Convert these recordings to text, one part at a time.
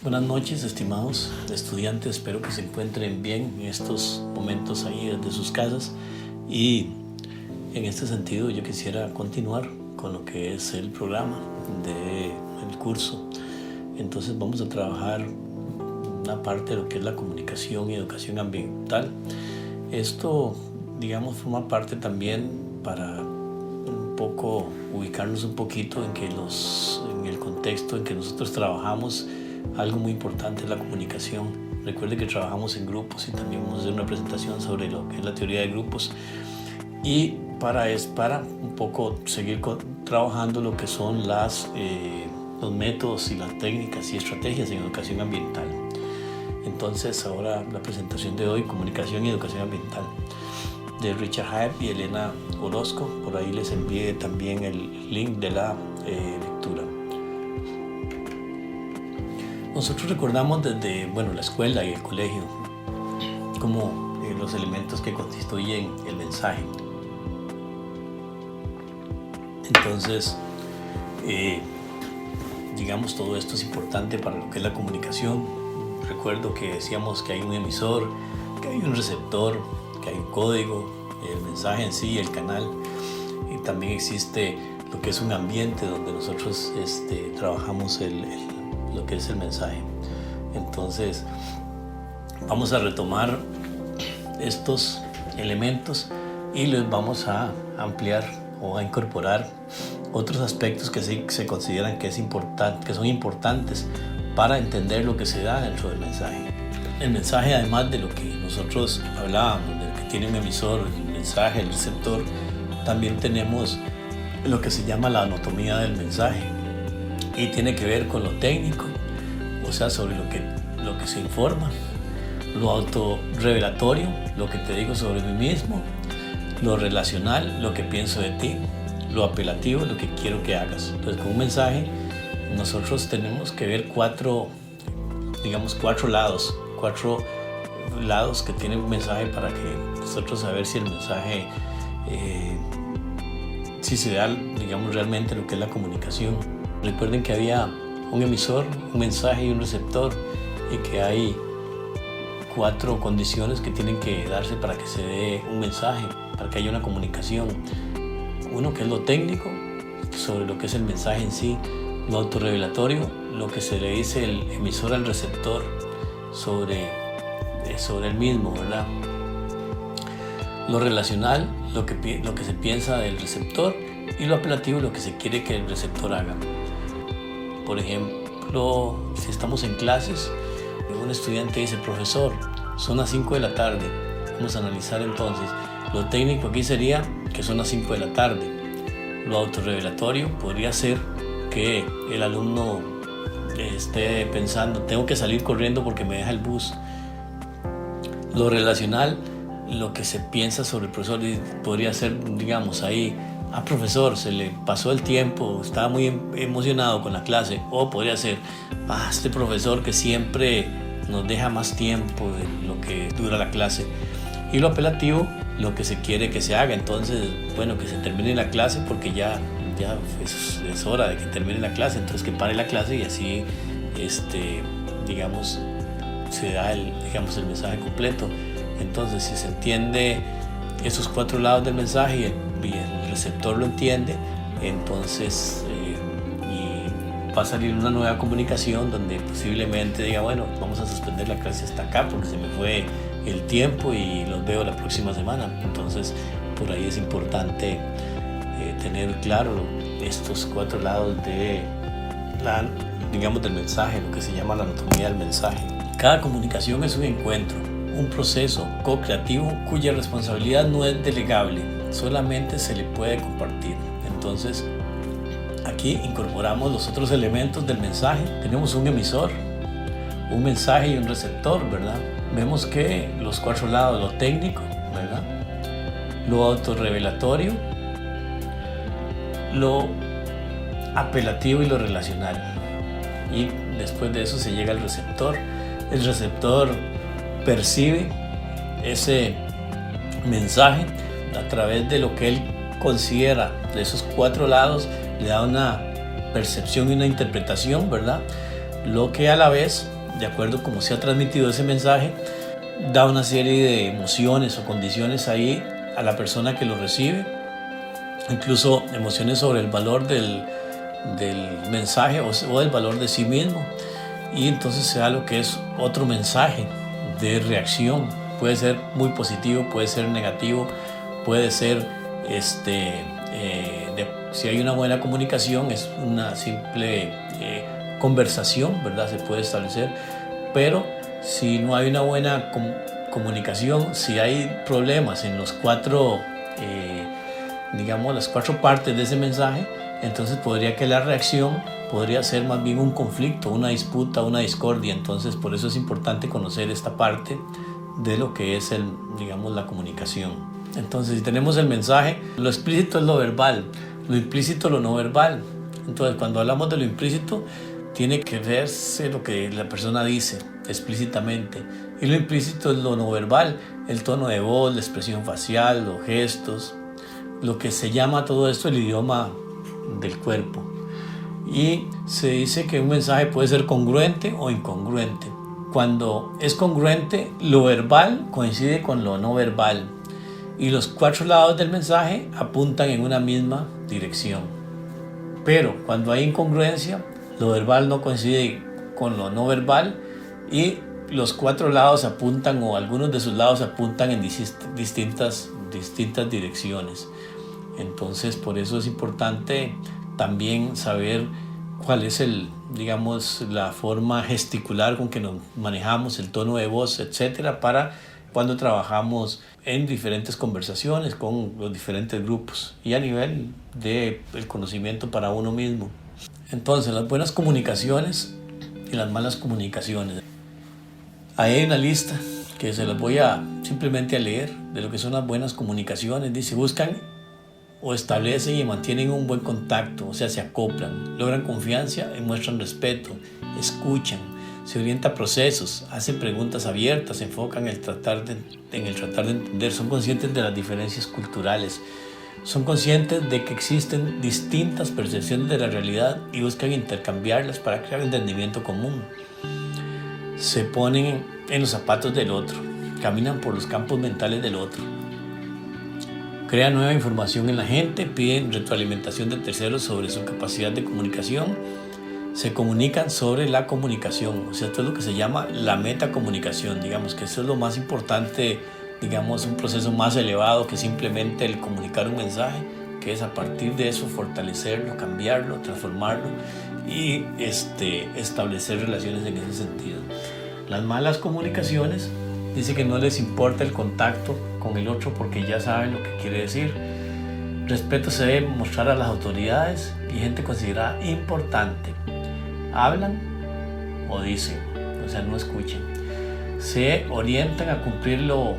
Buenas noches, estimados estudiantes. Espero que se encuentren bien en estos momentos ahí desde sus casas. Y en este sentido yo quisiera continuar con lo que es el programa del curso. Entonces vamos a trabajar una parte de lo que es la comunicación y educación ambiental. Esto, digamos, forma parte también para un poco ubicarnos un poquito en el contexto en que nosotros trabajamos. Algo muy importante es la comunicación. Recuerde que trabajamos en grupos y también vamos a hacer una presentación sobre lo que es la teoría de grupos. Y para un poco seguir trabajando lo que son los métodos y las técnicas y estrategias en educación ambiental. Entonces ahora la presentación de hoy, comunicación y educación ambiental, de Richard Hyde y Elena Orozco. Por ahí les envié también el link de la lectura. Nosotros recordamos desde la escuela y el colegio como los elementos que constituyen el mensaje. Entonces, digamos, todo esto es importante para lo que es la comunicación. Recuerdo que decíamos que hay un emisor, que hay un receptor, que hay un código, el mensaje en sí, el canal. Y también existe lo que es un ambiente donde nosotros trabajamos lo que es el mensaje. Entonces vamos a retomar estos elementos y les vamos a ampliar o a incorporar otros aspectos que se consideran que son importantes para entender lo que se da dentro del mensaje. El mensaje, además de lo que nosotros hablábamos, del que tiene un emisor, el mensaje, el receptor, también tenemos lo que se llama la anatomía del mensaje. Y tiene que ver con lo técnico, o sea, sobre lo que se informa, lo autorrevelatorio, lo que te digo sobre mí mismo, lo relacional, lo que pienso de ti, lo apelativo, lo que quiero que hagas. Entonces, con un mensaje, nosotros tenemos que ver cuatro lados que tiene un mensaje para que nosotros saber si el mensaje, si se da, digamos, realmente lo que es la comunicación. Recuerden que había un emisor, un mensaje y un receptor, y que hay 4 condiciones que tienen que darse para que se dé un mensaje, para que haya una comunicación. Uno, que es lo técnico, sobre lo que es el mensaje en sí; lo autorrevelatorio, lo que se le dice el emisor al receptor sobre el mismo, ¿verdad? Lo relacional, lo que se piensa del receptor; y lo apelativo, lo que se quiere que el receptor haga. Por ejemplo, si estamos en clases, un estudiante dice: profesor, son las 5 de la tarde. Vamos a analizar entonces. Lo técnico aquí sería que son las 5 de la tarde. Lo autorrevelatorio podría ser que el alumno esté pensando: tengo que salir corriendo porque me deja el bus. Lo relacional, lo que se piensa sobre el profesor, podría ser, digamos, ahí: profesor, se le pasó el tiempo, estaba muy emocionado con la clase. O podría ser: este profesor que siempre nos deja más tiempo de lo que dura la clase. Y lo apelativo, lo que se quiere que se haga. Entonces, que se termine la clase porque ya es hora de que termine la clase. Entonces, que pare la clase y así, digamos, se da el mensaje completo. Entonces, si se entiende esos 4 lados del mensaje y el receptor lo entiende, entonces va a salir una nueva comunicación donde posiblemente diga: vamos a suspender la clase hasta acá porque se me fue el tiempo y los veo la próxima semana. Entonces, por ahí es importante tener claro estos 4 lados del mensaje, lo que se llama la anatomía del mensaje. Cada comunicación es un encuentro, un proceso co-creativo cuya responsabilidad no es delegable, solamente se le puede compartir. Entonces, aquí incorporamos los otros elementos del mensaje. Tenemos un emisor, un mensaje y un receptor, ¿verdad? Vemos que los 4 lados: lo técnico, ¿verdad?, lo autorrevelatorio, lo apelativo y lo relacional. Y después de eso se llega al receptor. El receptor percibe ese mensaje a través de lo que él considera de esos 4 lados, le da una percepción y una interpretación, ¿verdad? lo que a la vez, de acuerdo a cómo se ha transmitido ese mensaje, da una serie de emociones o condiciones ahí a la persona que lo recibe, incluso emociones sobre el valor del mensaje o del valor de sí mismo, y entonces se da lo que es otro mensaje de reacción. Puede ser muy positivo, puede ser negativo, puede ser si hay una buena comunicación, es una simple conversación, ¿verdad? Se puede establecer, pero si no hay una buena comunicación, si hay problemas en los las cuatro partes de ese mensaje, entonces podría que la reacción podría ser más bien un conflicto, una disputa, una discordia. Entonces por eso es importante conocer esta parte de lo que es la comunicación. Entonces, si tenemos el mensaje, lo explícito es lo verbal, lo implícito lo no verbal. Entonces, cuando hablamos de lo implícito, tiene que verse lo que la persona dice explícitamente, y lo implícito es lo no verbal, el tono de voz, la expresión facial, los gestos, lo que se llama todo esto el idioma del cuerpo. Y se dice que un mensaje puede ser congruente o incongruente. Cuando es congruente, lo verbal coincide con lo no verbal y los cuatro lados del mensaje apuntan en una misma dirección. Pero cuando hay incongruencia, lo verbal no coincide con lo no verbal y los cuatro lados apuntan, o algunos de sus lados apuntan en distintas direcciones. Entonces, por eso es importante también saber cuál es la forma gesticular con que nos manejamos, el tono de voz, etcétera, para cuando trabajamos en diferentes conversaciones con los diferentes grupos y a nivel del conocimiento para uno mismo. Entonces, las buenas comunicaciones y las malas comunicaciones. Ahí hay una lista que se las voy simplemente a leer de lo que son las buenas comunicaciones. Dice: buscan o establecen y mantienen un buen contacto, o sea, se acoplan, logran confianza y muestran respeto, escuchan, se orientan a procesos, hacen preguntas abiertas, se enfocan en el tratar de entender, son conscientes de las diferencias culturales, son conscientes de que existen distintas percepciones de la realidad y buscan intercambiarlas para crear entendimiento común. Se ponen en los zapatos del otro, caminan por los campos mentales del otro, crean nueva información en la gente, piden retroalimentación de terceros sobre su capacidad de comunicación, se comunican sobre la comunicación. O sea, esto es lo que se llama la metacomunicación. Digamos que eso es lo más importante, un proceso más elevado que simplemente el comunicar un mensaje, que es a partir de eso fortalecerlo, cambiarlo, transformarlo y establecer relaciones en ese sentido. Las malas comunicaciones dice que no les importa el contacto con el otro porque ya saben lo que quiere decir. Respeto se debe mostrar a las autoridades y gente considerada importante. Hablan o dicen, o sea, no escuchen. Se orientan a cumplir lo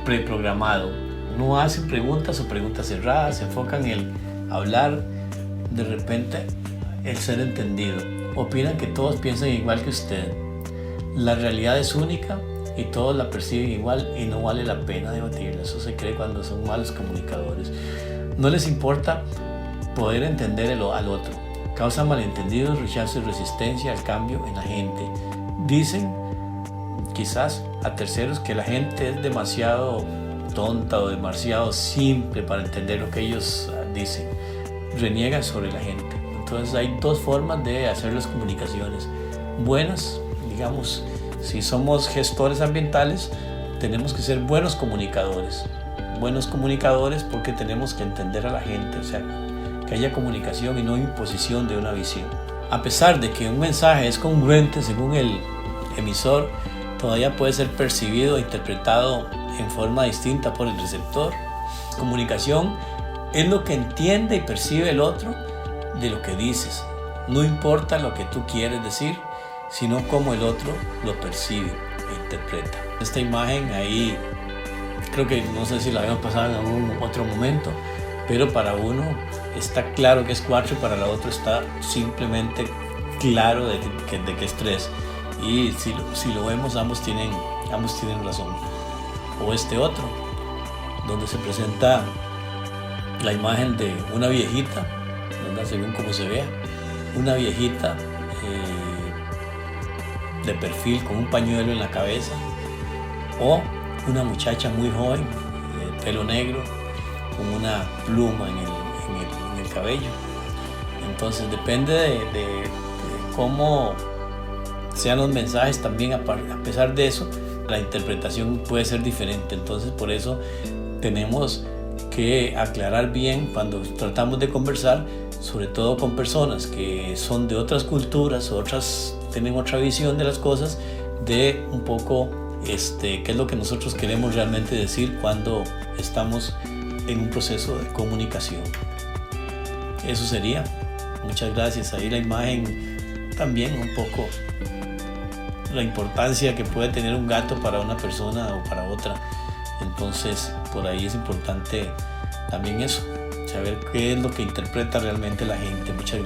preprogramado. No hacen preguntas o preguntas cerradas, se enfocan en el hablar, de repente el ser entendido. Opinan que todos piensan igual que usted. La realidad es única y todos la perciben igual y no vale la pena debatirla. Eso se cree cuando son malos comunicadores. No les importa poder entender al otro. Causan malentendidos, rechazo y resistencia al cambio en la gente. Dicen quizás a terceros que la gente es demasiado tonta o demasiado simple para entender lo que ellos dicen. Reniegan sobre la gente. Entonces hay dos formas de hacer las comunicaciones. Buenas, si somos gestores ambientales, tenemos que ser buenos comunicadores. Buenos comunicadores porque tenemos que entender a la gente, o sea, que haya comunicación y no imposición de una visión. A pesar de que un mensaje es congruente según el emisor, todavía puede ser percibido e interpretado en forma distinta por el receptor. Comunicación es lo que entiende y percibe el otro de lo que dices. No importa lo que tú quieres decir, sino cómo el otro lo percibe e interpreta. Esta imagen ahí, creo que no sé si la habíamos pasado en algún otro momento, pero para uno está claro que es 4 y para la otra está simplemente claro de que es 3. Y si lo vemos, ambos tienen razón. O este otro, donde se presenta la imagen de una viejita, ¿verdad? Según como se vea, una viejita de perfil con un pañuelo en la cabeza, o una muchacha muy joven, de pelo negro, con una pluma en el cabello. Entonces depende de cómo sean los mensajes también. A pesar de eso, la interpretación puede ser diferente. Entonces por eso tenemos que aclarar bien cuando tratamos de conversar, sobre todo con personas que son de otras culturas, tienen otra visión de las cosas, de un poco qué es lo que nosotros queremos realmente decir cuando estamos en un proceso de comunicación. Eso sería. Muchas gracias. Ahí la imagen también un poco la importancia que puede tener un gato para una persona o para otra. Entonces por ahí es importante también eso, saber qué es lo que interpreta realmente la gente. Muchas gracias.